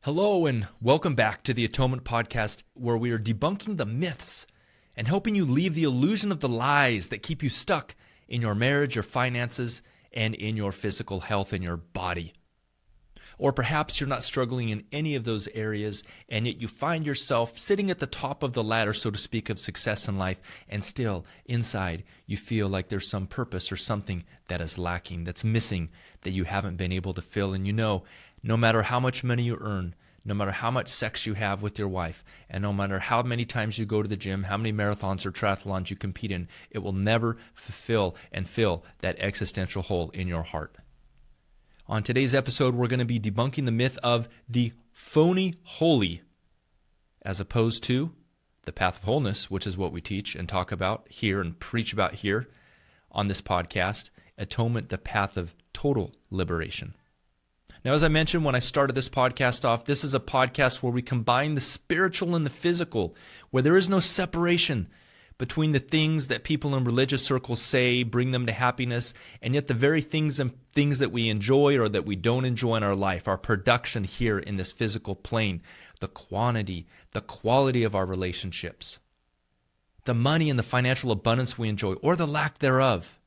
Hello and welcome back to the Atonement podcast, where we are debunking the myths and helping you leave the illusion of the lies that keep you stuck in your marriage, your finances, and in your physical health in your body. Or perhaps you're not struggling in any of those areas, and yet you find yourself sitting at the top of the ladder, so to speak, of success in life, and still inside you feel like there's some purpose or something that is lacking, that's missing, that you haven't been able to fill. And you know, no matter how much money you earn, no matter how much sex you have with your wife, and no matter how many times you go to the gym, how many marathons or triathlons you compete in, it will never fulfill and fill that existential hole in your heart. On today's episode, we're going to be debunking the myth of the Phony Holy, as opposed to the path of wholeness, which is what we teach and talk about here and preach about here on this podcast, Atonement, the path of total liberation. Now, as I mentioned when I started this podcast off, this is a podcast where we combine the spiritual and the physical, where there is no separation between the things that people in religious circles say bring them to happiness, and yet the very things that we enjoy or that we don't enjoy in our life, our production here in this physical plane, the quantity, the quality of our relationships, the money and the financial abundance we enjoy, or the lack thereof,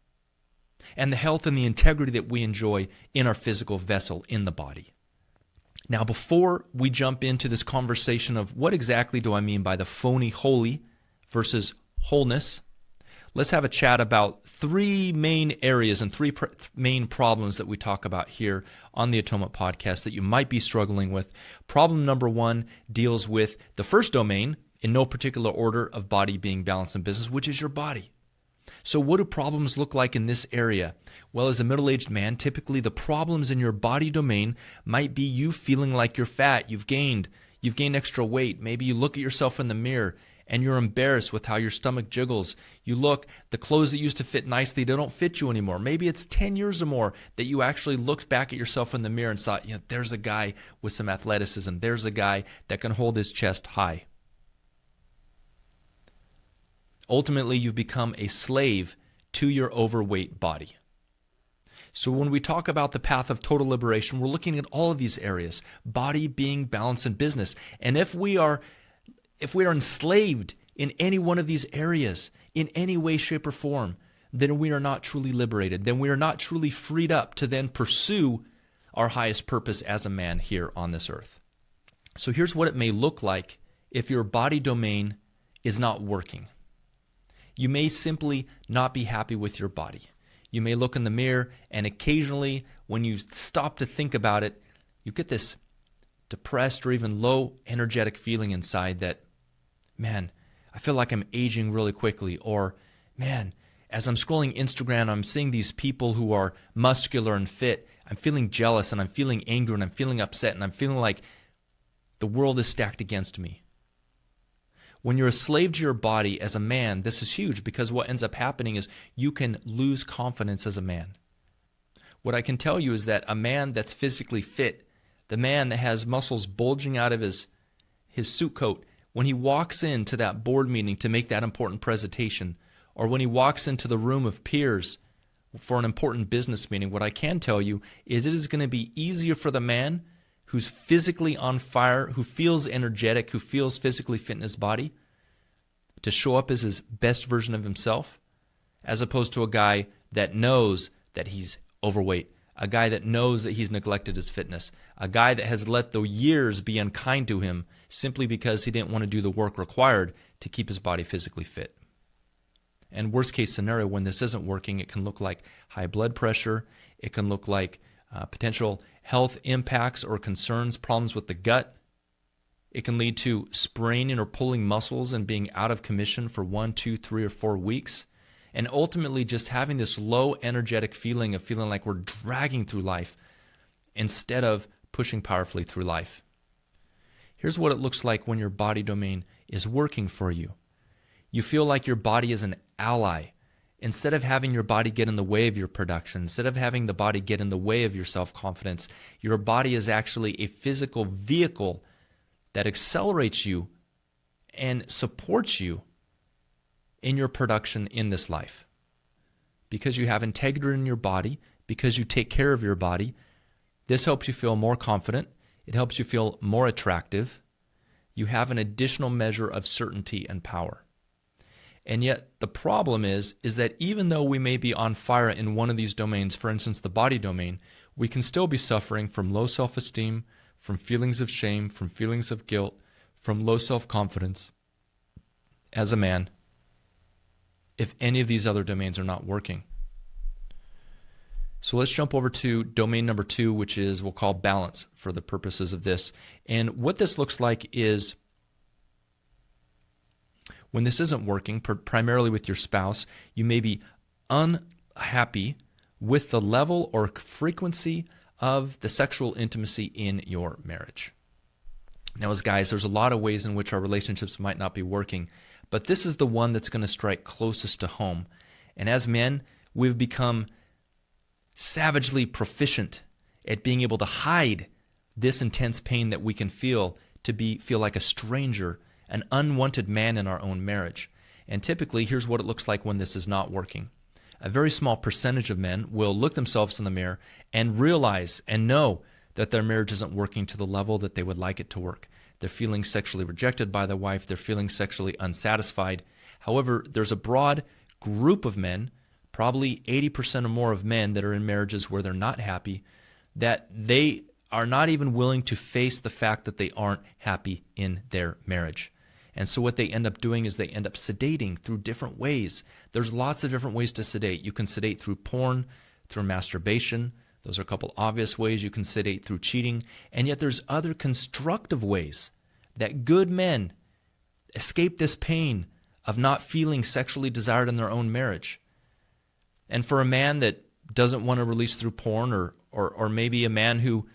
and the health and the integrity that we enjoy in our physical vessel, in the body. Now, before we jump into this conversation of what exactly do I mean by the phony holy versus wholeness, let's have a chat about three main areas and three main problems that we talk about here on the Atonement podcast that you might be struggling with. Problem number one deals with the first domain, in no particular order, of body being balanced in business, which is your body. So what do problems look like in this area? Well, as a middle-aged man, typically the problems in your body domain might be you feeling like you're fat, you've gained extra weight. Maybe you look at yourself in the mirror and you're embarrassed with how your stomach jiggles. You look, the clothes that used to fit nicely, they don't fit you anymore. Maybe it's 10 years or more that you actually looked back at yourself in the mirror and thought, there's a guy with some athleticism. There's a guy that can hold his chest high. Ultimately, you've become a slave to your overweight body. So when we talk about the path of total liberation, we're looking at all of these areas, body being balanced in business. And if we are enslaved in any one of these areas, in any way, shape, or form, then we are not truly liberated. Then we are not truly freed up to then pursue our highest purpose as a man here on this earth. So here's what it may look like if your body domain is not working. You may simply not be happy with your body. You may look in the mirror, and occasionally when you stop to think about it, you get this depressed or even low energetic feeling inside that, man, I feel like I'm aging really quickly. Or, man, as I'm scrolling Instagram, I'm seeing these people who are muscular and fit. I'm feeling jealous, and I'm feeling angry, and I'm feeling upset, and I'm feeling like the world is stacked against me. When you're a slave to your body as a man, this is huge, because what ends up happening is you can lose confidence as a man. What I can tell you is that a man that's physically fit, the man that has muscles bulging out of his suit coat, when he walks into that board meeting to make that important presentation, or when he walks into the room of peers for an important business meeting, what I can tell you is it is going to be easier for the man who's physically on fire, who feels energetic, who feels physically fit in his body, to show up as his best version of himself, as opposed to a guy that knows that he's overweight, a guy that knows that he's neglected his fitness, a guy that has let the years be unkind to him simply because he didn't want to do the work required to keep his body physically fit. And worst case scenario, when this isn't working, it can look like high blood pressure, it can look like potential health impacts or concerns, problems with the gut. It can lead to spraining or pulling muscles and being out of commission for 1, 2, 3, or 4 weeks. And ultimately just having this low energetic feeling of feeling like we're dragging through life instead of pushing powerfully through life. Here's what it looks like when your body domain is working for you. You feel like your body is an ally. Instead of having your body get in the way of your production, instead of having the body get in the way of your self-confidence, your body is actually a physical vehicle that accelerates you and supports you in your production in this life. Because you have integrity in your body, because you take care of your body, this helps you feel more confident. It helps you feel more attractive. You have an additional measure of certainty and power. And yet the problem is that even though we may be on fire in one of these domains, for instance, the body domain, we can still be suffering from low self-esteem, from feelings of shame, from feelings of guilt, from low self-confidence as a man, if any of these other domains are not working. So let's jump over to domain number 2, which is we'll call balance for the purposes of this. And what this looks like is when this isn't working, primarily with your spouse, you may be unhappy with the level or frequency of the sexual intimacy in your marriage. Now, as guys, there's a lot of ways in which our relationships might not be working, but this is the one that's going to strike closest to home. And as men, we've become savagely proficient at being able to hide this intense pain that we can feel feel like a stranger, an unwanted man in our own marriage. And typically, here's what it looks like when this is not working. A very small percentage of men will look themselves in the mirror and realize and know that their marriage isn't working to the level that they would like it to work. They're feeling sexually rejected by their wife. They're feeling sexually unsatisfied. However, there's a broad group of men, probably 80% or more of men that are in marriages where they're not happy, that they are not even willing to face the fact that they aren't happy in their marriage. And so what they end up doing is they end up sedating through different ways. There's lots of different ways to sedate. You can sedate through porn, through masturbation. Those are a couple obvious ways. You can sedate through cheating. And yet there's other constructive ways that good men escape this pain of not feeling sexually desired in their own marriage. And for a man that doesn't want to release through porn, or maybe a man who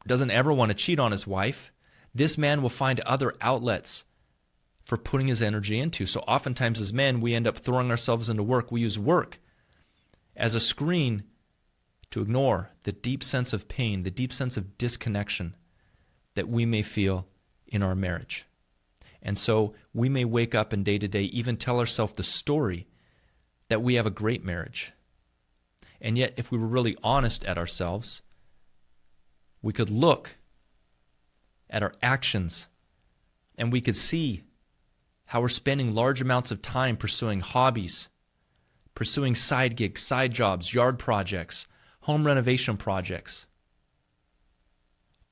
doesn't ever want to cheat on his wife, this man will find other outlets for putting his energy into. So oftentimes as men, we end up throwing ourselves into work. We use work as a screen to ignore the deep sense of pain, the deep sense of disconnection that we may feel in our marriage. And so we may wake up and day to day even tell ourselves the story that we have a great marriage. And yet if we were really honest at ourselves, we could look at our actions and we could see how we're spending large amounts of time pursuing hobbies, pursuing side gigs, side jobs, yard projects, home renovation projects,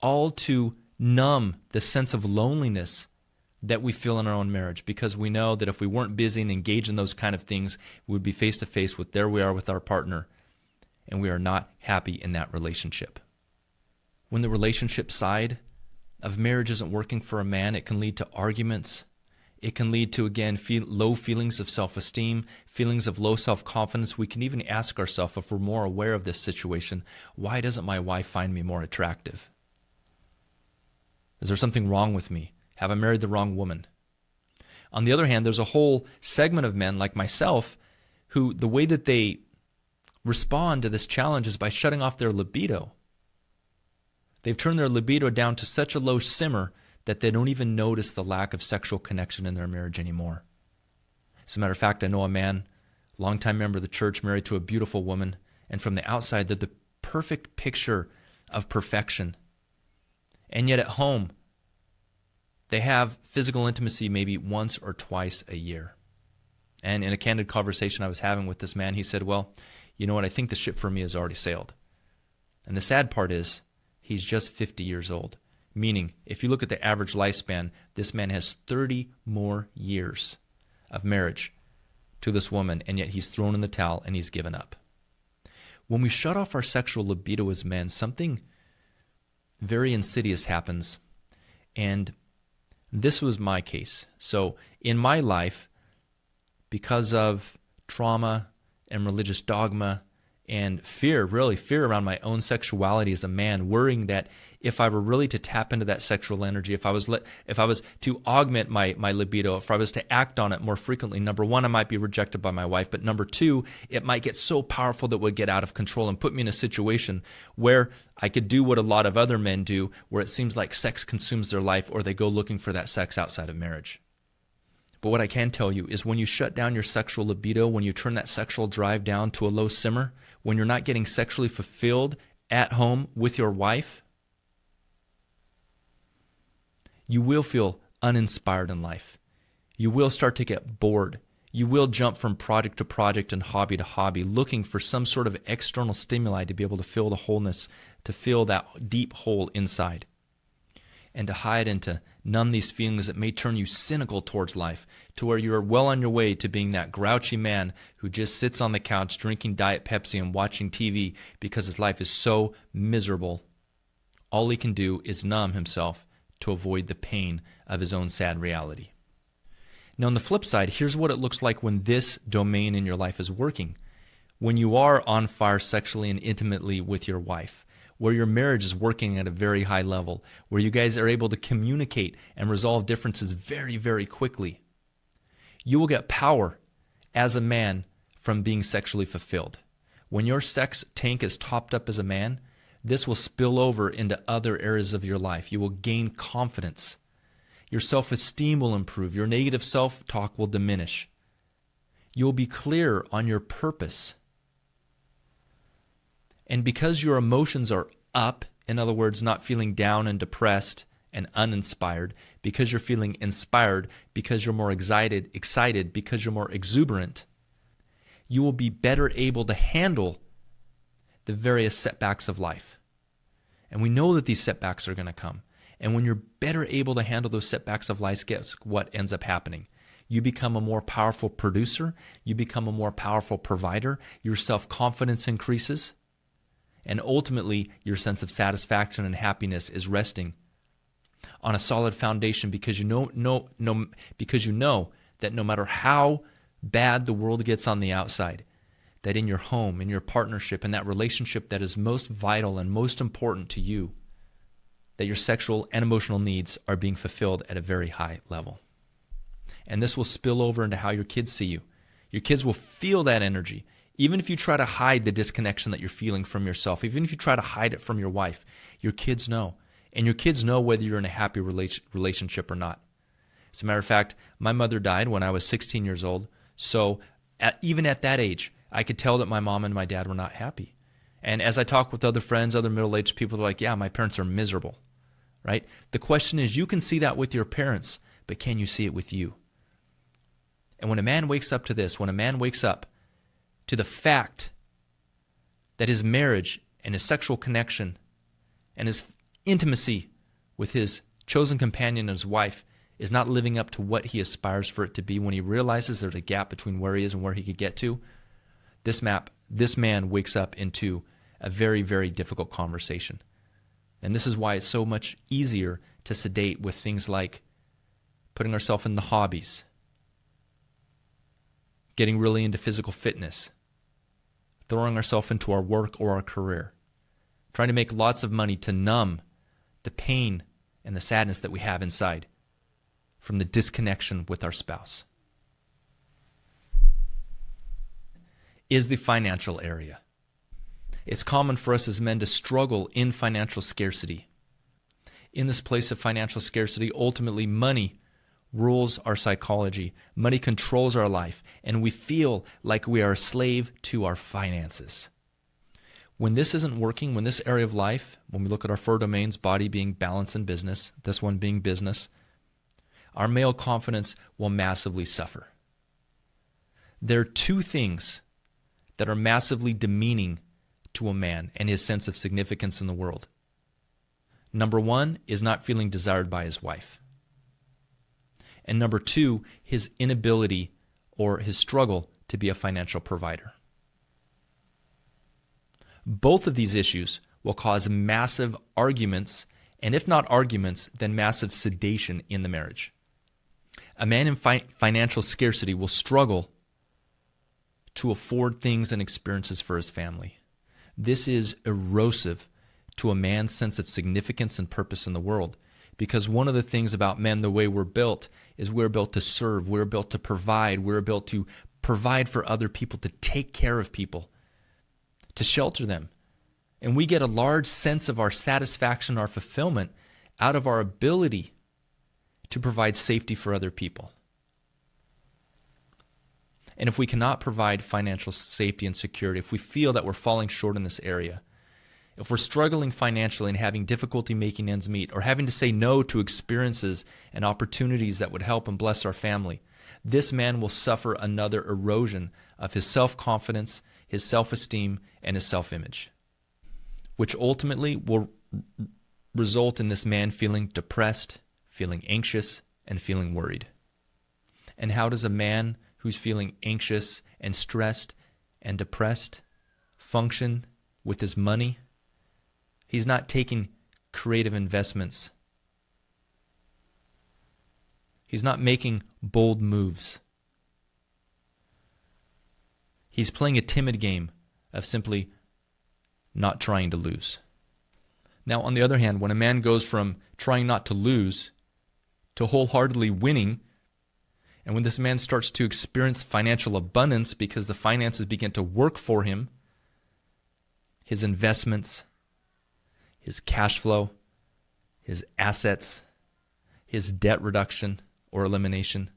all to numb the sense of loneliness that we feel in our own marriage, because we know that if we weren't busy and engaged in those kind of things, we would be face to face with there we are with our partner, and we are not happy in that relationship. When the relationship side of marriage isn't working for a man, it can lead to arguments. It can lead to, again, low feelings of self-esteem, feelings of low self-confidence. We can even ask ourselves, if we're more aware of this situation, why doesn't my wife find me more attractive? Is there something wrong with me? Have I married the wrong woman? On the other hand, there's a whole segment of men like myself who the way that they respond to this challenge is by shutting off their libido. They've turned their libido down to such a low simmer that they don't even notice the lack of sexual connection in their marriage anymore. As a matter of fact, I know a man, longtime member of the church, married to a beautiful woman, and from the outside, they're the perfect picture of perfection. And yet at home, they have physical intimacy maybe once or twice a year. And in a candid conversation I was having with this man, he said, well, you know what, I think the ship for me has already sailed. And the sad part is, he's just 50 years old. Meaning, if you look at the average lifespan, this man has 30 more years of marriage to this woman, and yet he's thrown in the towel and he's given up. When we shut off our sexual libido as men, something very insidious happens. And this was my case. So in my life, because of trauma and religious dogma and fear, really fear around my own sexuality as a man, worrying that if I were really to tap into that sexual energy, if I was to augment my libido, if I was to act on it more frequently, number one, I might be rejected by my wife, but number two, it might get so powerful that it would get out of control and put me in a situation where I could do what a lot of other men do, where it seems like sex consumes their life, or they go looking for that sex outside of marriage. But what I can tell you is when you shut down your sexual libido, when you turn that sexual drive down to a low simmer, when you're not getting sexually fulfilled at home with your wife, you will feel uninspired in life. You will start to get bored. You will jump from project to project and hobby to hobby, looking for some sort of external stimuli to be able to fill the wholeness, to fill that deep hole inside, and to hide and to numb these feelings that may turn you cynical towards life, to where you're well on your way to being that grouchy man who just sits on the couch drinking Diet Pepsi and watching TV because his life is so miserable. All he can do is numb himself to avoid the pain of his own sad reality. Now, on the flip side, here's what it looks like when this domain in your life is working. When you are on fire sexually and intimately with your wife, where your marriage is working at a very high level, where you guys are able to communicate and resolve differences very, very quickly, you will get power as a man from being sexually fulfilled. When your sex tank is topped up as a man, this will spill over into other areas of your life. You will gain confidence. Your self-esteem will improve. Your negative self-talk will diminish. You'll be clear on your purpose. And because your emotions are up, in other words, not feeling down and depressed and uninspired, because you're feeling inspired, because you're more excited, because you're more exuberant, you will be better able to handle the various setbacks of life. And we know that these setbacks are going to come. And when you're better able to handle those setbacks of life, guess what ends up happening? You become a more powerful producer. You become a more powerful provider. Your self-confidence increases. And ultimately, your sense of satisfaction and happiness is resting on a solid foundation because you know that no matter how bad the world gets on the outside, that in your home, in your partnership, in that relationship that is most vital and most important to you, that your sexual and emotional needs are being fulfilled at a very high level. And this will spill over into how your kids see you. Your kids will feel that energy. Even if you try to hide the disconnection that you're feeling from yourself, even if you try to hide it from your wife, your kids know. And your kids know whether you're in a happy relationship or not. As a matter of fact, my mother died when I was 16 years old. So even at that age, I could tell that my mom and my dad were not happy. And as I talk with other friends, other middle-aged people, they're like, yeah, my parents are miserable, right? The question is, you can see that with your parents, but can you see it with you? And when a man wakes up to this, when a man wakes up to the fact that his marriage and his sexual connection and his intimacy with his chosen companion and his wife is not living up to what he aspires for it to be, when he realizes there's a gap between where he is and where he could get to, this man wakes up into a very, very difficult conversation. And this is why it's so much easier to sedate with things like putting ourselves in the hobbies, getting really into physical fitness, throwing ourselves into our work or our career, trying to make lots of money to numb the pain and the sadness that we have inside from the disconnection with our spouse. Is the financial area. It's common for us as men to struggle in financial scarcity. In this place of financial scarcity, ultimately money rules our psychology. Money controls our life, and we feel like we are a slave to our finances. When this isn't working, when this area of life, when we look at our four domains, body being balance and business, this one being business, our male confidence will massively suffer. There are two things that are massively demeaning to a man and his sense of significance in the world. Number one is not feeling desired by his wife. And number two, his inability or his struggle to be a financial provider. Both of these issues will cause massive arguments, and if not arguments, then massive sedation in the marriage. A man in financial scarcity will struggle to afford things and experiences for his family. This is erosive to a man's sense of significance and purpose in the world, because one of the things about men, the way we're built, is we're built to serve, we're built to provide, we're built to provide for other people, to take care of people, to shelter them. And we get a large sense of our satisfaction, our fulfillment, out of our ability to provide safety for other people. And if we cannot provide financial safety and security, if we feel that we're falling short in this area, if we're struggling financially and having difficulty making ends meet, or having to say no to experiences and opportunities that would help and bless our family, this man will suffer another erosion of his self-confidence, his self-esteem, and his self-image, which ultimately will result in this man feeling depressed, feeling anxious, and feeling worried. And how does a man who's feeling anxious and stressed and depressed function with his money? He's not taking creative investments. He's not making bold moves. He's playing a timid game of simply not trying to lose. Now, on the other hand, when a man goes from trying not to lose to wholeheartedly winning, and when this man starts to experience financial abundance because the finances begin to work for him, his investments, his cash flow, his assets, his debt reduction or elimination,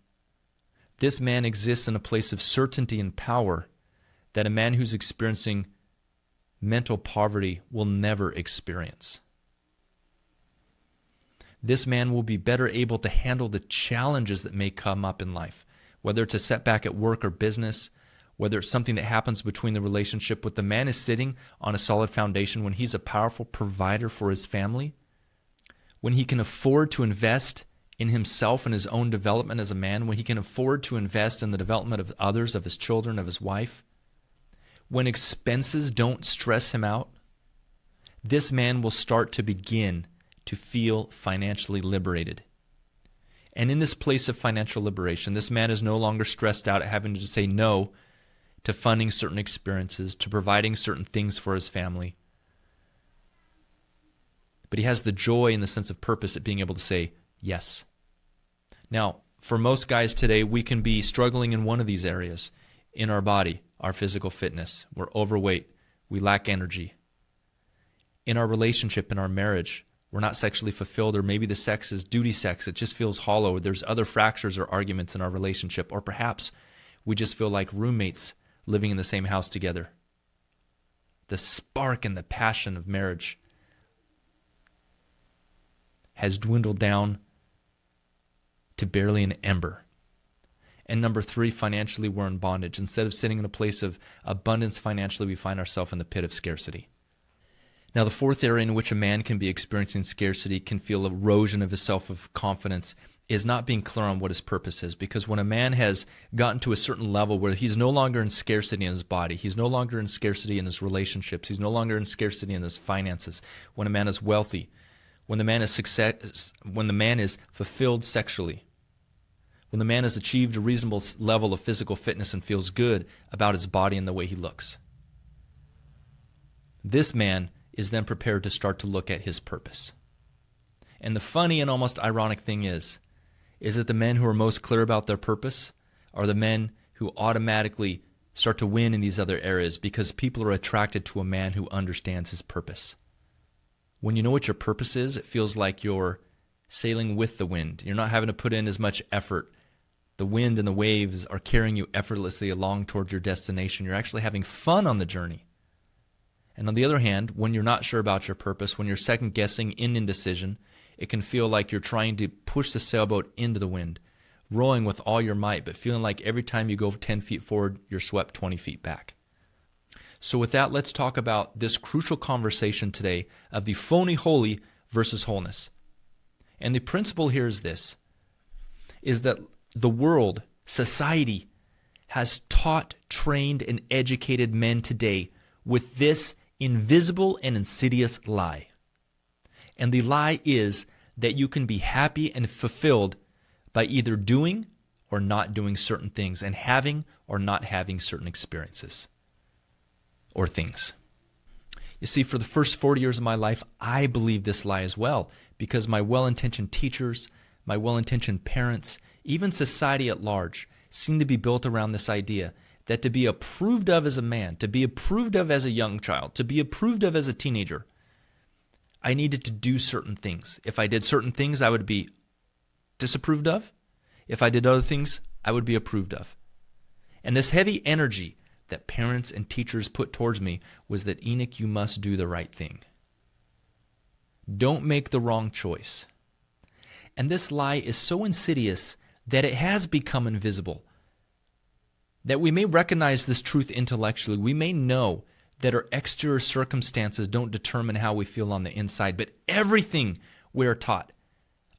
this man exists in a place of certainty and power that a man who's experiencing mental poverty will never experience. This man will be better able to handle the challenges that may come up in life, whether it's a setback at work or business, whether it's something that happens between the relationship. But the man is sitting on a solid foundation when he's a powerful provider for his family, when he can afford to invest in himself and his own development as a man, when he can afford to invest in the development of others, of his children, of his wife, when expenses don't stress him out, this man will start to begin to feel financially liberated. And in this place of financial liberation, this man is no longer stressed out at having to say no to funding certain experiences, to providing certain things for his family. But he has the joy and the sense of purpose at being able to say yes. Now, for most guys today, we can be struggling in one of these areas in our body, our physical fitness. We're overweight. We lack energy. In our relationship, in our marriage, we're not sexually fulfilled, or maybe the sex is duty sex. It just feels hollow. There's other fractures or arguments in our relationship, or perhaps we just feel like roommates living in the same house together. The spark and the passion of marriage has dwindled down to barely an ember. And number 3, financially, we're in bondage. Instead of sitting in a place of abundance financially, we find ourselves in the pit of scarcity. Now, the 4th area in which a man can be experiencing scarcity, can feel erosion of his self-confidence, is not being clear on what his purpose is. Because when a man has gotten to a certain level where he's no longer in scarcity in his body, he's no longer in scarcity in his relationships, he's no longer in scarcity in his finances, when a man is wealthy, when the man is fulfilled sexually, when the man has achieved a reasonable level of physical fitness and feels good about his body and the way he looks, this man is then prepared to start to look at his purpose. And the funny and almost ironic thing is that the men who are most clear about their purpose are the men who automatically start to win in these other areas, because people are attracted to a man who understands his purpose. When you know what your purpose is, it feels like you're sailing with the wind. You're not having to put in as much effort. The wind and the waves are carrying you effortlessly along towards your destination. You're actually having fun on the journey. And on the other hand, when you're not sure about your purpose, when you're second-guessing in indecision, it can feel like you're trying to push the sailboat into the wind, rowing with all your might, but feeling like every time you go 10 feet forward, you're swept 20 feet back. So with that, let's talk about this crucial conversation today of the phony holy versus wholeness. And the principle here is this, is that the world, society, has taught, trained, and educated men today with this invisible and insidious lie. And the lie is that you can be happy and fulfilled by either doing or not doing certain things, and having or not having certain experiences or things. You see, for the first 40 years of my life, I believed this lie as well, because my well-intentioned teachers, my well-intentioned parents, even society at large, seemed to be built around this idea that to be approved of as a man, to be approved of as a young child, to be approved of as a teenager, I needed to do certain things. If I did certain things, I would be disapproved of. If I did other things, I would be approved of. And this heavy energy that parents and teachers put towards me was that, Enoch, you must do the right thing. Don't make the wrong choice. And this lie is so insidious that it has become invisible. That we may recognize this truth intellectually. We may know that our exterior circumstances don't determine how we feel on the inside, but everything we are taught,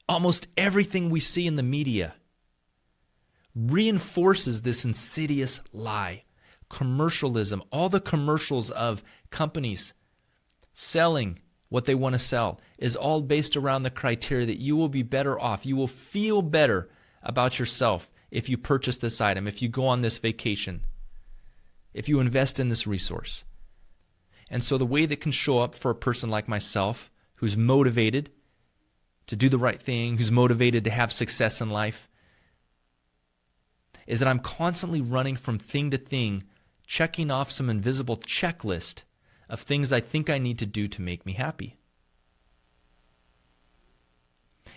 almost everything we see in the media, reinforces this insidious lie. Commercialism, all the commercials of companies selling what they want to sell is all based around the criteria that you will be better off. You will feel better about yourself if you purchase this item, if you go on this vacation, if you invest in this resource. And so the way that can show up for a person like myself, who's motivated to do the right thing, who's motivated to have success in life, is that I'm constantly running from thing to thing, checking off some invisible checklist of things I think I need to do to make me happy.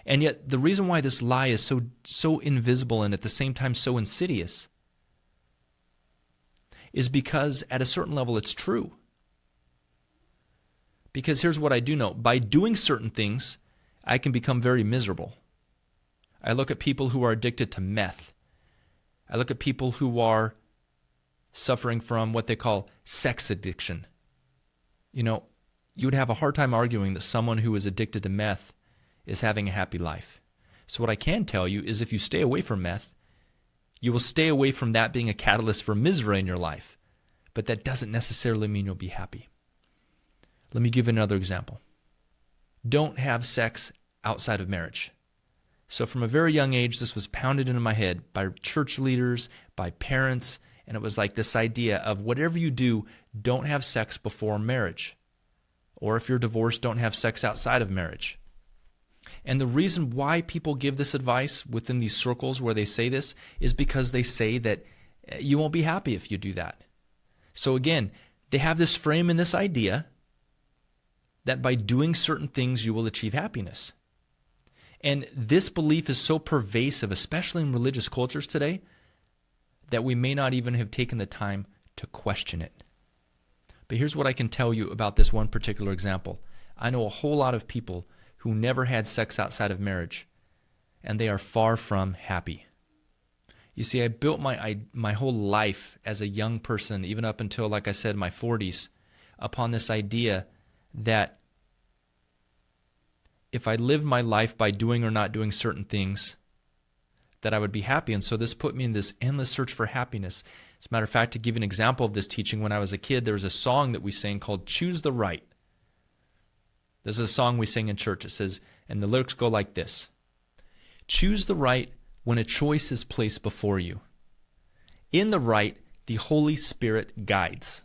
And yet, the reason why this lie is so invisible and at the same time so insidious is because at a certain level it's true. Because here's what I do know. By doing certain things, I can become very miserable. I look at people who are addicted to meth. I look at people who are suffering from what they call sex addiction. You know, you would have a hard time arguing that someone who is addicted to meth is having a happy life. So what I can tell you is if you stay away from meth, you will stay away from that being a catalyst for misery in your life. But that doesn't necessarily mean you'll be happy. Let me give another example. Don't have sex outside of marriage. So from a very young age, this was pounded into my head by church leaders, by parents, and it was like this idea of whatever you do, don't have sex before marriage. Or if you're divorced, don't have sex outside of marriage. And the reason why people give this advice within these circles where they say this is because they say that you won't be happy if you do that. So again, they have this frame and this idea that by doing certain things you will achieve happiness. And this belief is so pervasive, especially in religious cultures today, that we may not even have taken the time to question it. But here's what I can tell you about this one particular example. I know a whole lot of people who never had sex outside of marriage, and they are far from happy. You see, I built my whole life as a young person, even up until, like I said, my 40s, upon this idea that if I lived my life by doing or not doing certain things, that I would be happy. And so this put me in this endless search for happiness. As a matter of fact, to give an example of this teaching, when I was a kid, there was a song that we sang called Choose the Right. This is a song we sing in church. It says, and the lyrics go like this: choose the right when a choice is placed before you. In the right, the Holy Spirit guides,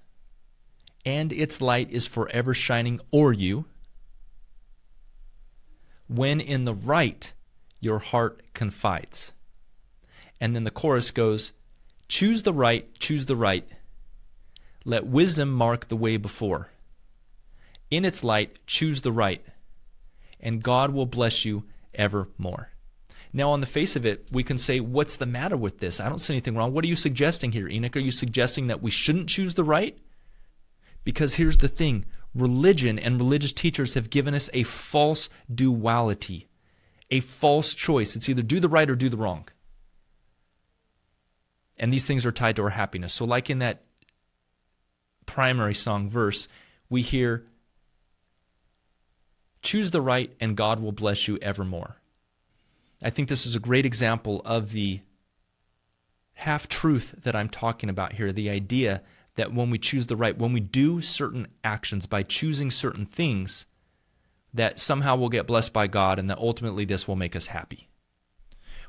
and its light is forever shining o'er you. When in the right, your heart confides. And then the chorus goes, choose the right, let wisdom mark the way before. In its light, choose the right, and God will bless you evermore. Now, on the face of it, we can say, what's the matter with this? I don't see anything wrong. What are you suggesting here, Enoch? Are you suggesting that we shouldn't choose the right? Because here's the thing. Religion and religious teachers have given us a false duality, a false choice. It's either do the right or do the wrong. And these things are tied to our happiness. So like in that primary song verse, we hear, choose the right and God will bless you evermore. I think this is a great example of the half-truth that I'm talking about here, the idea that when we choose the right, when we do certain actions by choosing certain things, that somehow we'll get blessed by God and that ultimately this will make us happy.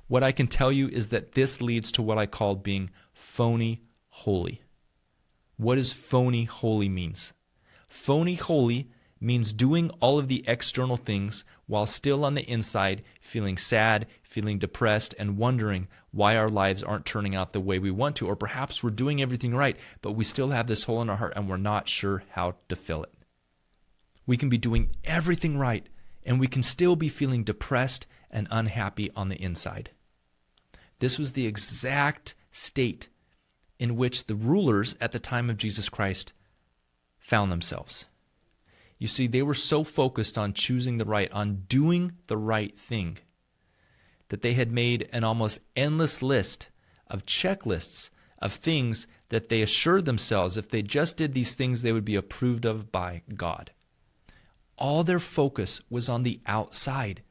What I can tell you is that this leads to what I call being phony holy. What does phony holy means? Phony holy means doing all of the external things while still on the inside feeling sad, feeling depressed, and wondering why our lives aren't turning out the way we want to. Or perhaps we're doing everything right, but we still have this hole in our heart and we're not sure how to fill it. We can be doing everything right and we can still be feeling depressed and unhappy on the inside. This was the exact state in which the rulers at the time of Jesus Christ found themselves. You see, they were so focused on choosing the right, on doing the right thing, that they had made an almost endless list of checklists of things that they assured themselves if they just did these things, they would be approved of by God. All their focus was on the outside.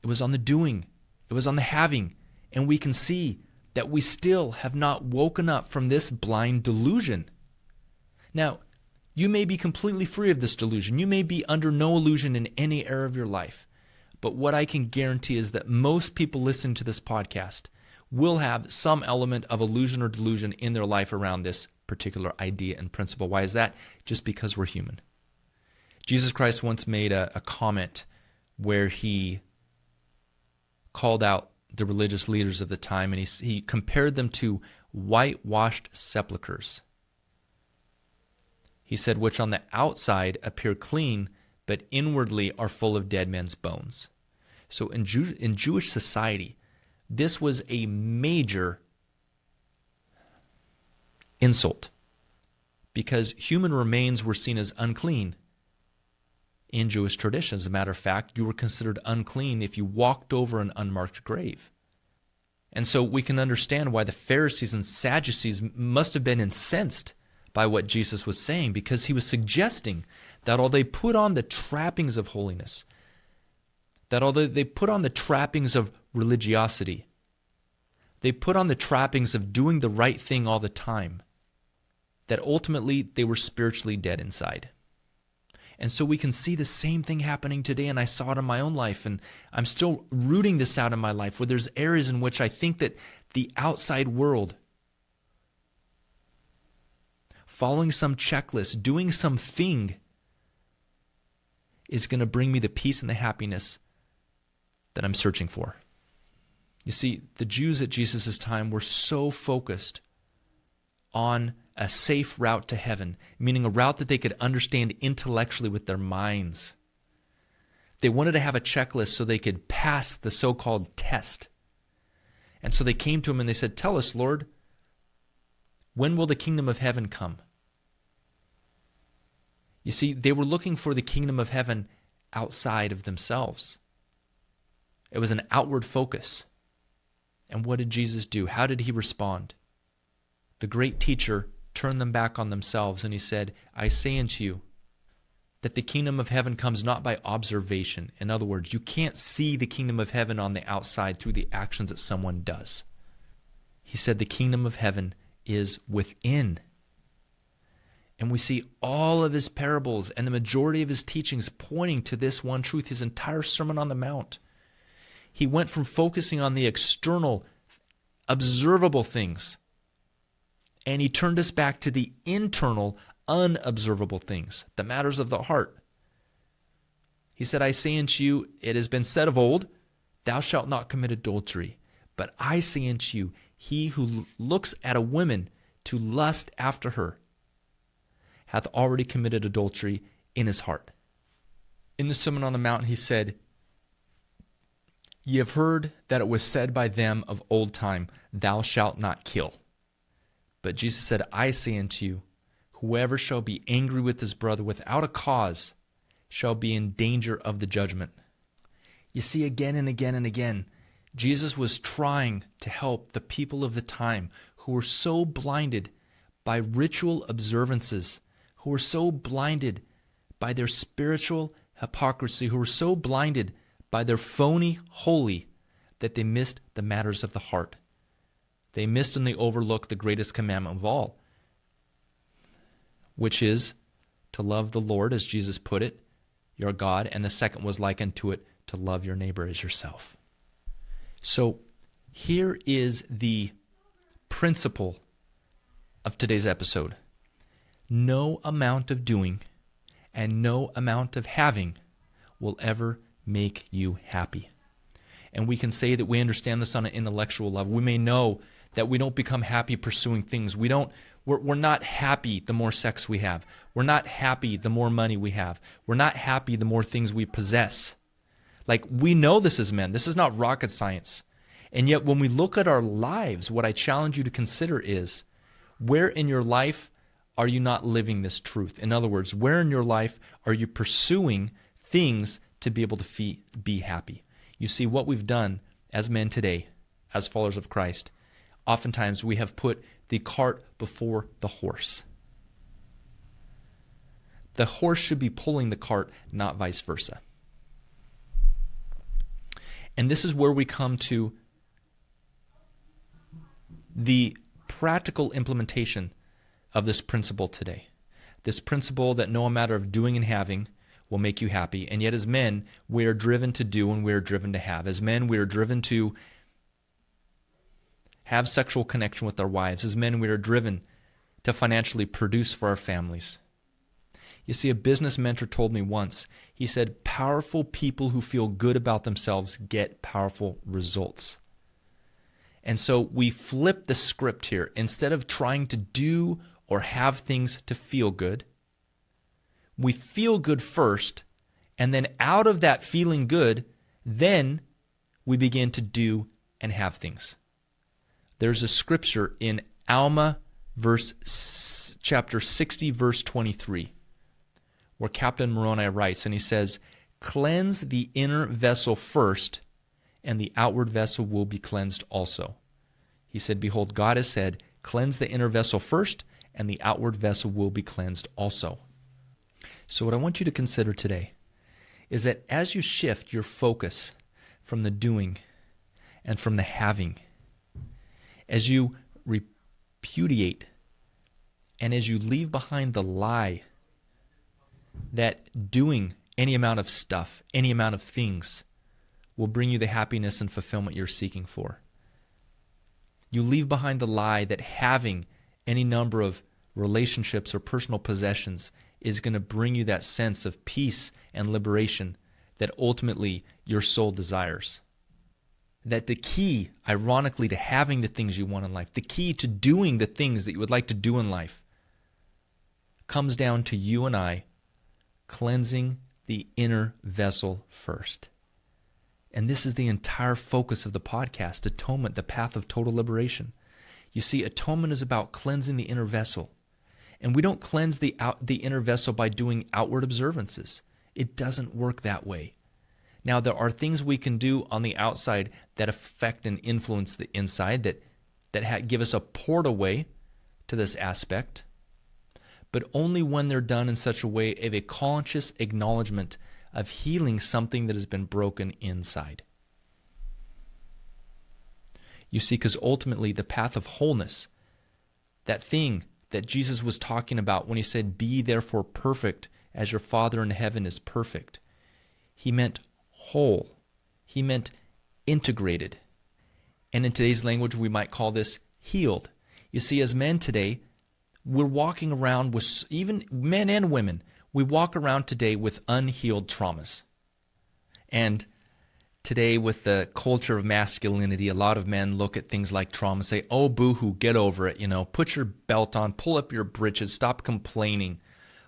It was on the doing. It was on the having. And we can see that we still have not woken up from this blind delusion. Now, you may be completely free of this delusion. You may be under no illusion in any area of your life. But what I can guarantee is that most people listening to this podcast will have some element of illusion or delusion in their life around this particular idea and principle. Why is that? Just because we're human. Jesus Christ once made a comment where he called out the religious leaders of the time, and he compared them to whitewashed sepulchres. He said, which on the outside appear clean, but inwardly are full of dead men's bones. So in Jewish society, this was a major insult, because human remains were seen as unclean in Jewish tradition. As a matter of fact, you were considered unclean if you walked over an unmarked grave. And so we can understand why the Pharisees and Sadducees must have been incensed by what Jesus was saying, because he was suggesting that although they put on the trappings of holiness, that although they put on the trappings of religiosity, they put on the trappings of doing the right thing all the time, that ultimately they were spiritually dead inside. And so we can see the same thing happening today, and I saw it in my own life, and I'm still rooting this out in my life, where there's areas in which I think that the outside world, following some checklist, doing something, is going to bring me the peace and the happiness that I'm searching for. You see, the Jews at Jesus' time were so focused on a safe route to heaven, meaning a route that they could understand intellectually with their minds. They wanted to have a checklist so they could pass the so-called test. And so they came to him and they said, "Tell us, Lord, when will the kingdom of heaven come?" You see, they were looking for the kingdom of heaven outside of themselves. It was an outward focus. And what did Jesus do? How did he respond? The great teacher turned them back on themselves, and he said, "I say unto you that the kingdom of heaven comes not by observation." In other words, you can't see the kingdom of heaven on the outside through the actions that someone does. He said the kingdom of heaven is within. And we see all of his parables and the majority of his teachings pointing to this one truth, his entire Sermon on the Mount. He went from focusing on the external, observable things, and he turned us back to the internal, unobservable things, the matters of the heart. He said, "I say unto you, it has been said of old, thou shalt not commit adultery. But I say unto you, he who looks at a woman to lust after her hath already committed adultery in his heart." In the Sermon on the Mount, he said, "Ye have heard that it was said by them of old time, thou shalt not kill. But Jesus said, I say unto you, whoever shall be angry with his brother without a cause shall be in danger of the judgment." You see, again and again and again, Jesus was trying to help the people of the time who were so blinded by ritual observances, who were so blinded by their spiritual hypocrisy, who were so blinded by their phony holy that they missed the matters of the heart. They missed and they overlooked the greatest commandment of all, which is to love the Lord, as Jesus put it, your God, and the second was like unto it, to love your neighbor as yourself. So here is the principle of today's episode. No amount of doing and no amount of having will ever make you happy. And we can say that we understand this on an intellectual level. We may know that we don't become happy pursuing things. We're not happy the more sex we have. We're not happy the more money we have. We're not happy the more things we possess. Like, we know this as men. This is not rocket science. And yet when we look at our lives, what I challenge you to consider is, where in your life are you not living this truth? In other words, where in your life are you pursuing things to be able to be happy? You see, what we've done as men today, as followers of Christ, oftentimes we have put the cart before the horse. The horse should be pulling the cart, not vice versa. And this is where we come to the practical implementation of this principle today. This principle that no matter of doing and having will make you happy. And yet as men, we are driven to do and we are driven to have. As men, we are driven to have sexual connection with our wives. As men, we are driven to financially produce for our families. You see, a business mentor told me once, he said, powerful people who feel good about themselves get powerful results. And so we flip the script here. Instead of trying to do or have things to feel good, we feel good first, and then out of that feeling good, then we begin to do and have things. There's a scripture in Alma chapter 60, verse 23, where Captain Moroni writes, and he says, cleanse the inner vessel first, and the outward vessel will be cleansed also. He said, behold, God has said, cleanse the inner vessel first, and the outward vessel will be cleansed also. So what I want you to consider today is that as you shift your focus from the doing and from the having, as you repudiate and as you leave behind the lie that doing any amount of stuff, any amount of things will bring you the happiness and fulfillment you're seeking for. You leave behind the lie that having any number of relationships or personal possessions is going to bring you that sense of peace and liberation that ultimately your soul desires. That the key, ironically, to having the things you want in life, the key to doing the things that you would like to do in life, comes down to you and I cleansing the inner vessel first. And this is the entire focus of the podcast, Atonement, the path of total liberation. You see, atonement is about cleansing the inner vessel. And we don't cleanse the inner vessel by doing outward observances. It doesn't work that way. Now, there are things we can do on the outside that affect and influence the inside that give us a portaway to this aspect, but only when they're done in such a way of a conscious acknowledgement of healing something that has been broken inside. You see, because ultimately the path of wholeness, that thing that Jesus was talking about when he said, be therefore perfect as your Father in heaven is perfect, he meant whole. He meant integrated. And in today's language, we might call this healed. You see, as men today, we're walking around with, even men and women, we walk around today with unhealed traumas. And today, with the culture of masculinity, a lot of men look at things like trauma and say, oh, boo-hoo, get over it, put your belt on, pull up your britches, stop complaining.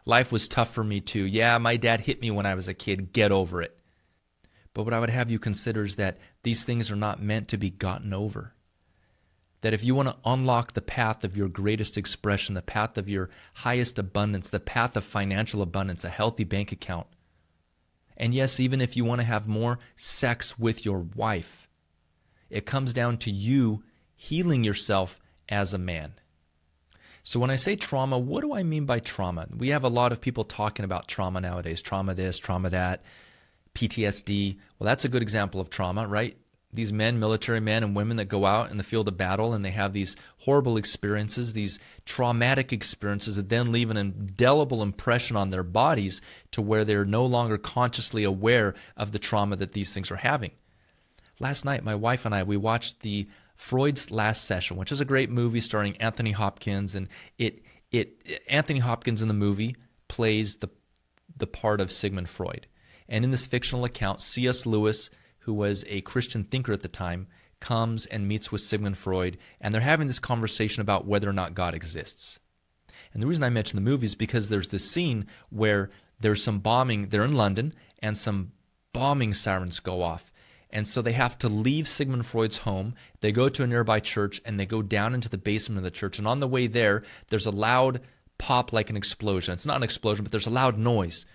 Life was tough for me too. Yeah, my dad hit me when I was a kid, get over it. But what I would have you consider is that these things are not meant to be gotten over. That if you want to unlock the path of your greatest expression, the path of your highest abundance, the path of financial abundance, a healthy bank account, and yes, even if you want to have more sex with your wife, it comes down to you healing yourself as a man. So when I say trauma, what do I mean by trauma? We have a lot of people talking about trauma nowadays. Trauma this, trauma that, PTSD. Well, that's a good example of trauma, right? These men, military men and women that go out in the field of battle and they have these horrible experiences, these traumatic experiences that then leave an indelible impression on their bodies to where they're no longer consciously aware of the trauma that these things are having. Last night, my wife and I, we watched the Freud's Last Session, which is a great movie starring Anthony Hopkins, and Anthony Hopkins in the movie plays the part of Sigmund Freud. And in this fictional account, C.S. Lewis, who was a Christian thinker at the time, comes and meets with Sigmund Freud, and they're having this conversation about whether or not God exists. And the reason I mention the movie is because there's this scene where there's some bombing, they're in London, and some bombing sirens go off. And so they have to leave Sigmund Freud's home. They go to a nearby church, and they go down into the basement of the church. And on the way there, there's a loud pop like an explosion. It's not an explosion, but there's a loud noise.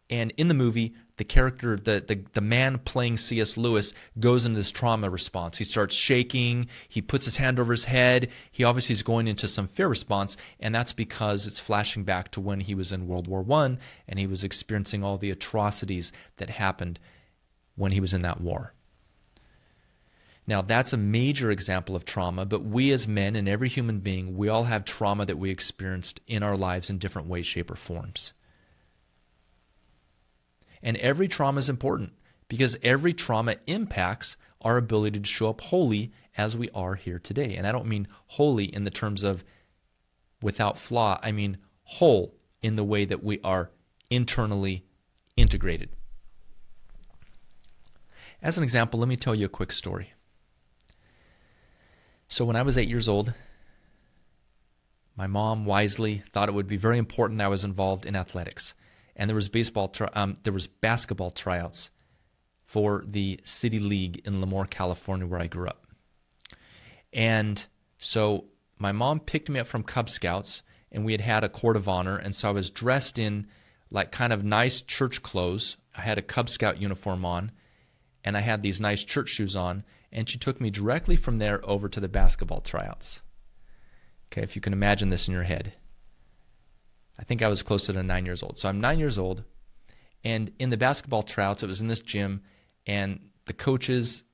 And in the movie, the character, the man playing C.S. Lewis, goes into this trauma response. He starts shaking. He puts his hand over his head. He obviously is going into some fear response, and that's because it's flashing back to when he was in World War I, and he was experiencing all the atrocities that happened when he was in that war. Now, that's a major example of trauma, but we as men and every human being, we all have trauma that we experienced in our lives in different ways, shape, or forms. And every trauma is important because every trauma impacts our ability to show up holy as we are here today. And I don't mean holy in the terms of without flaw. I mean whole in the way that we are internally integrated. As an example, let me tell you a quick story. So when I was 8 years old, my mom wisely thought it would be very important that I was involved in athletics. And there was basketball tryouts for the City League in Lemoore, California, where I grew up. And so my mom picked me up from Cub Scouts, and we had a court of honor. And so I was dressed in like kind of nice church clothes. I had a Cub Scout uniform on, and I had these nice church shoes on. And she took me directly from there over to the basketball tryouts. Okay, if you can imagine this in your head. I think I was closer to 9 years old. So I'm 9 years old, and in the basketball tryouts, it was in this gym, and the coaches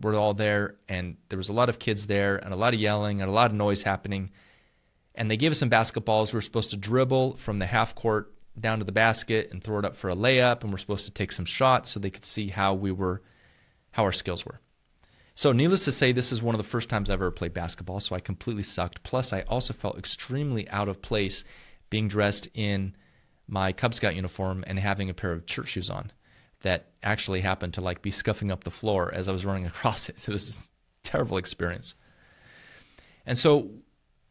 were all there, and there was a lot of kids there, and a lot of yelling, and a lot of noise happening. And they gave us some basketballs. We were supposed to dribble from the half court down to the basket and throw it up for a layup, and we're supposed to take some shots so they could see how our skills were. So needless to say, this is one of the first times I've ever played basketball, so I completely sucked. Plus, I also felt extremely out of place being dressed in my Cub Scout uniform and having a pair of church shoes on that actually happened to be scuffing up the floor as I was running across it. It was a terrible experience. And so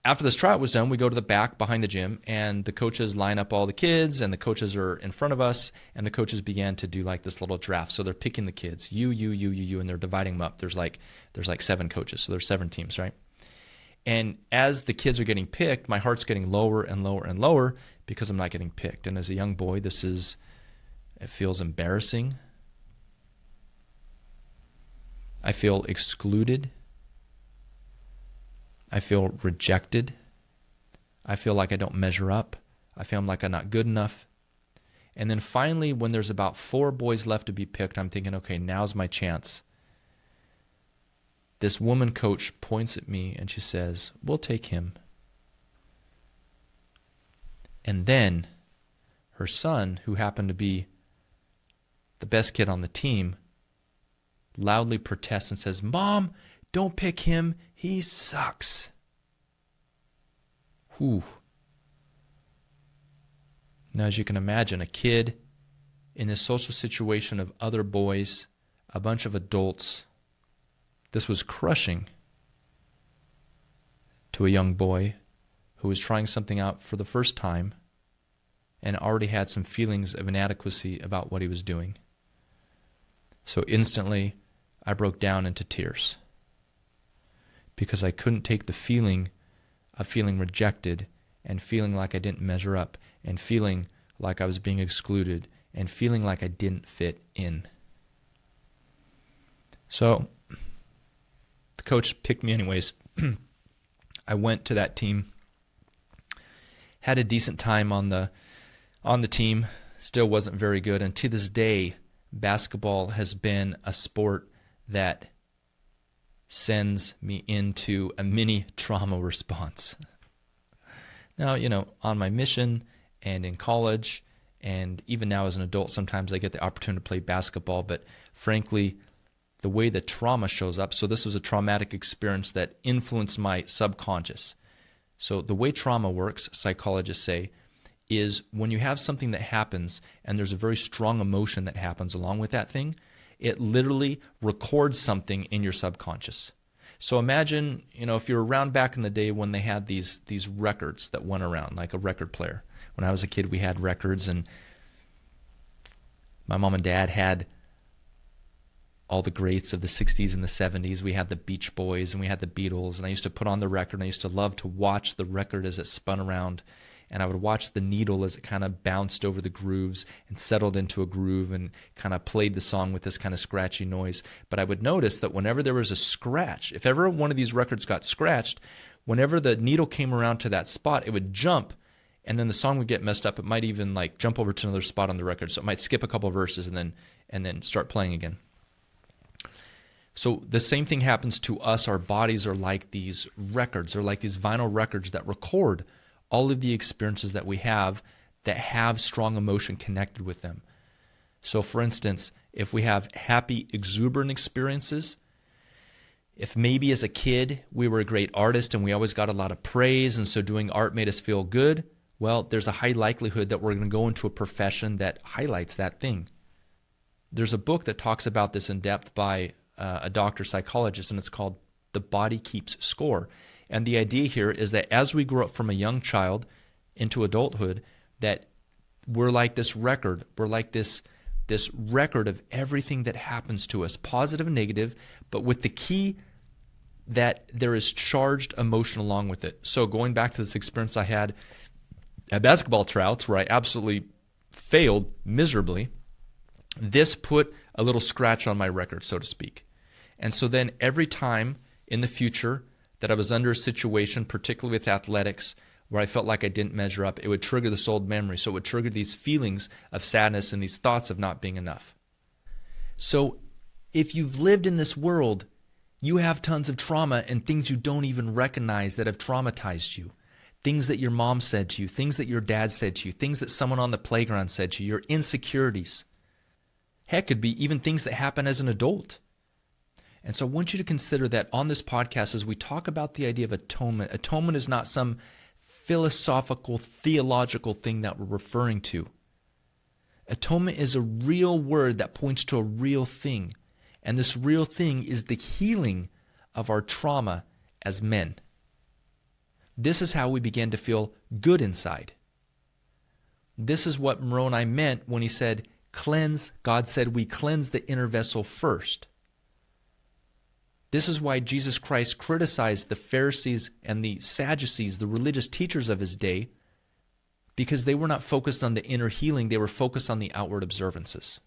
after this tryout was done, we go to the back behind the gym, and the coaches line up all the kids, and the coaches are in front of us, and the coaches began to do this little draft. So they're picking the kids, you, and they're dividing them up. There's like 7 coaches, so there's 7 teams, right? And as the kids are getting picked, my heart's getting lower and lower and lower because I'm not getting picked. And as a young boy, it feels embarrassing. I feel excluded. I feel rejected. I feel like I don't measure up. I feel like I'm not good enough. And then finally, when there's about 4 boys left to be picked, I'm thinking, okay, now's my chance. This woman coach points at me and she says, "We'll take him." And then her son, who happened to be the best kid on the team, loudly protests and says, "Mom, don't pick him. He sucks." Whew. Now, as you can imagine, a kid in this social situation of other boys, a bunch of adults, this was crushing to a young boy who was trying something out for the first time and already had some feelings of inadequacy about what he was doing. So instantly, I broke down into tears because I couldn't take the feeling of feeling rejected and feeling like I didn't measure up and feeling like I was being excluded and feeling like I didn't fit in. So the coach picked me anyways. I went to that team, had a decent time on the team, still wasn't very good, and to this day, basketball has been a sport that sends me into a mini trauma response. Now, on my mission and in college, and even now as an adult, sometimes I get the opportunity to play basketball, but frankly, the way the trauma shows up, so this was a traumatic experience that influenced my subconscious. So the way trauma works, psychologists say, is when you have something that happens and there's a very strong emotion that happens along with that thing, it literally records something in your subconscious. So imagine, if you're around back in the day when they had these records that went around, like a record player. When I was a kid, we had records, and my mom and dad had all the greats of the 60s and the 70s. We had the Beach Boys and we had the Beatles, and I used to put on the record, and I used to love to watch the record as it spun around, and I would watch the needle as it kind of bounced over the grooves and settled into a groove and kind of played the song with this kind of scratchy noise. But I would notice that whenever there was a scratch, if ever one of these records got scratched, whenever the needle came around to that spot, it would jump, and then the song would get messed up. It might even like jump over to another spot on the record, so it might skip a couple of verses and then start playing again. So the same thing happens to us. Our bodies are like these records, or like these vinyl records that record all of the experiences that we have that have strong emotion connected with them. So for instance, if we have happy, exuberant experiences, if maybe as a kid we were a great artist and we always got a lot of praise, and so doing art made us feel good, well, there's a high likelihood that we're going to go into a profession that highlights that thing. There's a book that talks about this in depth by a doctor psychologist, and it's called The Body Keeps Score. And the idea here is that as we grow up from a young child into adulthood, that we're like this record. We're like this record of everything that happens to us, positive and negative, but with the key that there is charged emotion along with it. So going back to this experience I had at basketball tryouts where I absolutely failed miserably, this put a little scratch on my record, so to speak. And so then every time in the future that I was under a situation, particularly with athletics, where I felt like I didn't measure up, it would trigger this old memory. So it would trigger these feelings of sadness and these thoughts of not being enough. So if you've lived in this world, you have tons of trauma and things you don't even recognize that have traumatized you. Things that your mom said to you, things that your dad said to you, things that someone on the playground said to you, your insecurities. Heck, it could be even things that happen as an adult. And so I want you to consider that on this podcast, as we talk about the idea of atonement, atonement is not some philosophical, theological thing that we're referring to. Atonement is a real word that points to a real thing. And this real thing is the healing of our trauma as men. This is how we begin to feel good inside. This is what Moroni meant when he said, cleanse. God said we cleanse the inner vessel first. This is why Jesus Christ criticized the Pharisees and the Sadducees, the religious teachers of his day, because they were not focused on the inner healing, they were focused on the outward observances.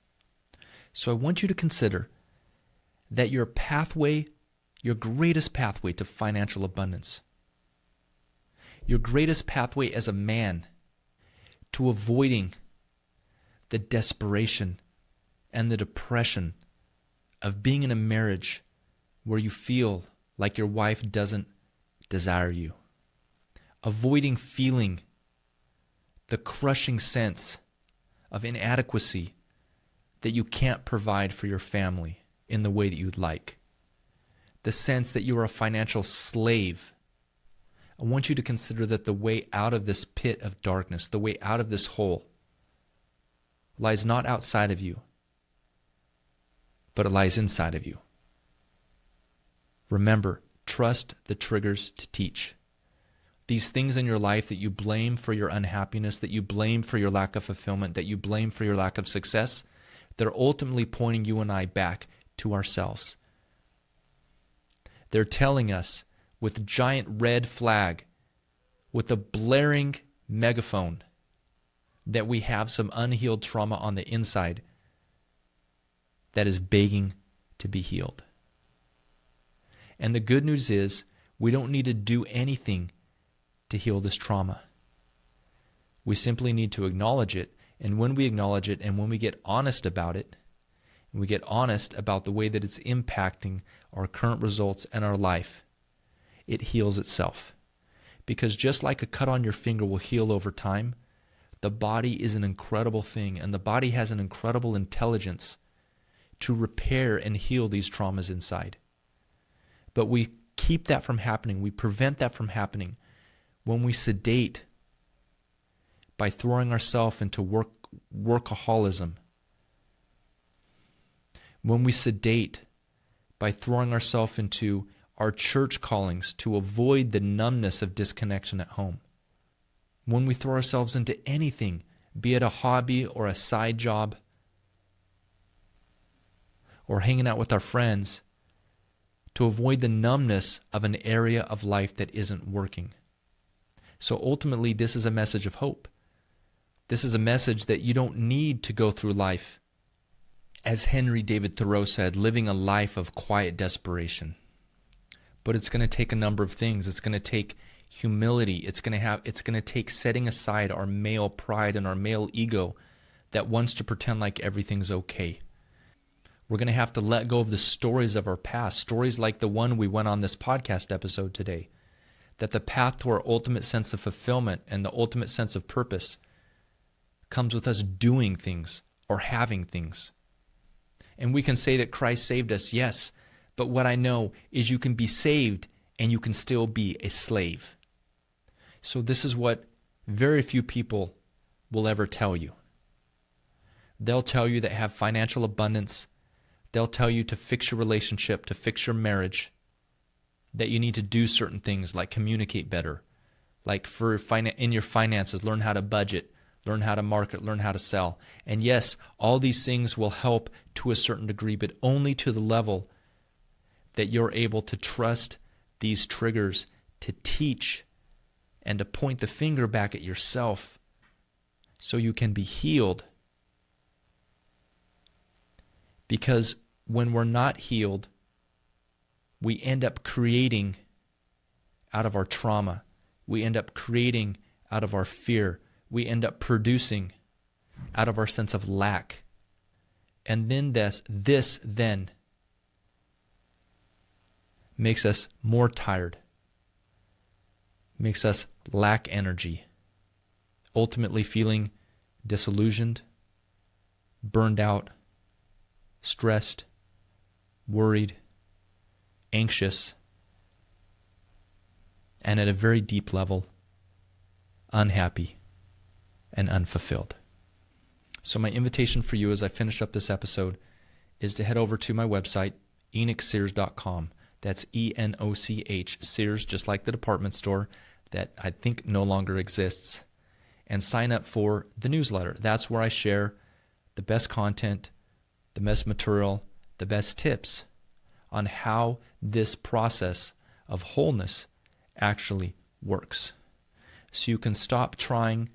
So I want you to consider that your pathway, your greatest pathway to financial abundance, your greatest pathway as a man to avoiding the desperation and the depression of being in a marriage where you feel like your wife doesn't desire you. Avoiding feeling the crushing sense of inadequacy that you can't provide for your family in the way that you'd like. The sense that you are a financial slave. I want you to consider that the way out of this pit of darkness, the way out of this hole, lies not outside of you, but it lies inside of you. Remember, trust the triggers to teach. These things in your life that you blame for your unhappiness, that you blame for your lack of fulfillment, that you blame for your lack of success, they're ultimately pointing you and I back to ourselves. They're telling us with a giant red flag, with a blaring megaphone, that we have some unhealed trauma on the inside that is begging to be healed. And the good news is we don't need to do anything to heal this trauma. We simply need to acknowledge it, and when we acknowledge it and when we get honest about it, and we get honest about the way that it's impacting our current results and our life, it heals itself. Because just like a cut on your finger will heal over time, the body is an incredible thing, and the body has an incredible intelligence to repair and heal these traumas inside. But we keep that from happening. We prevent that from happening when we sedate by throwing ourselves into workaholism. When we sedate by throwing ourselves into our church callings to avoid the numbness of disconnection at home. When we throw ourselves into anything, be it a hobby or a side job, or hanging out with our friends to avoid the numbness of an area of life that isn't working. So ultimately, this is a message of hope. This is a message that you don't need to go through life, as Henry David Thoreau said, living a life of quiet desperation. But it's going to take a number of things. It's going to take humility. It's going to take setting aside our male pride and our male ego that wants to pretend like everything's okay. We're going to have to let go of the stories of our past, stories like the one we went on this podcast episode today, that the path to our ultimate sense of fulfillment and the ultimate sense of purpose comes with us doing things or having things. And we can say that Christ saved us, yes, but what I know is you can be saved and you can still be a slave. So this is what very few people will ever tell you. They'll tell you that have financial abundance. They'll tell you to fix your relationship, to fix your marriage, that you need to do certain things like communicate better, like in your finances, learn how to budget, learn how to market, learn how to sell. And yes, all these things will help to a certain degree, but only to the level that you're able to trust these triggers to teach and to point the finger back at yourself so you can be healed. Because when we're not healed, we end up creating out of our trauma. We end up creating out of our fear. We end up producing out of our sense of lack. And then this then makes us more tired, makes us lack energy, ultimately feeling disillusioned, burned out, stressed, worried, anxious, and at a very deep level, unhappy and unfulfilled. So my invitation for you as I finish up this episode is to head over to my website, enochsears.com. That's E-N-O-C-H, Sears, just like the department store that I think no longer exists, and sign up for the newsletter. That's where I share the best content, the best material, the best tips on how this process of wholeness actually works. So you can stop trying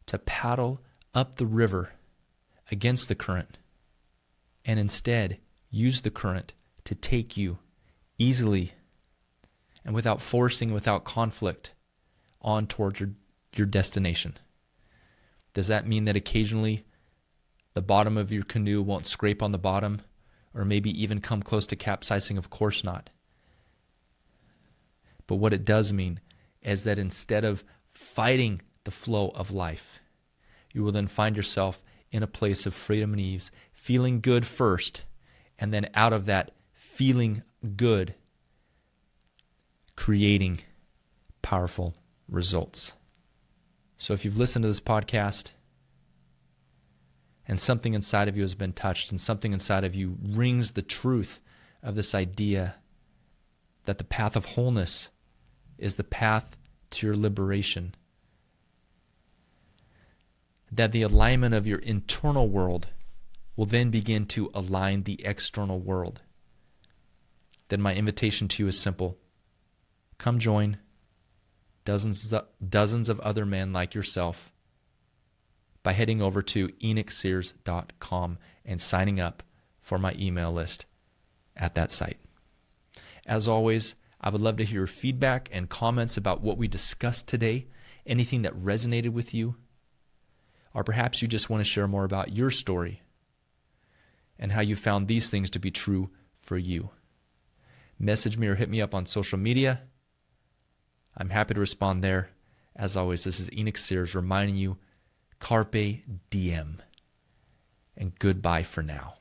to paddle up the river against the current and instead use the current to take you easily and without forcing, without conflict, on towards your destination. Does that mean that occasionally the bottom of your canoe won't scrape on the bottom or maybe even come close to capsizing? Of course not. But what it does mean is that instead of fighting the flow of life, you will then find yourself in a place of freedom and ease, feeling good first, and then out of that feeling good, creating powerful results. So if you've listened to this podcast and something inside of you has been touched and something inside of you rings the truth of this idea that the path of wholeness is the path to your liberation, that the alignment of your internal world will then begin to align the external world, then my invitation to you is simple. Come join dozens of other men like yourself by heading over to enochsears.com and signing up for my email list at that site. As always, I would love to hear your feedback and comments about what we discussed today, anything that resonated with you, or perhaps you just want to share more about your story and how you found these things to be true for you. Message me or hit me up on social media. I'm happy to respond there. As always, this is Enoch Sears reminding you, Carpe Diem, and goodbye for now.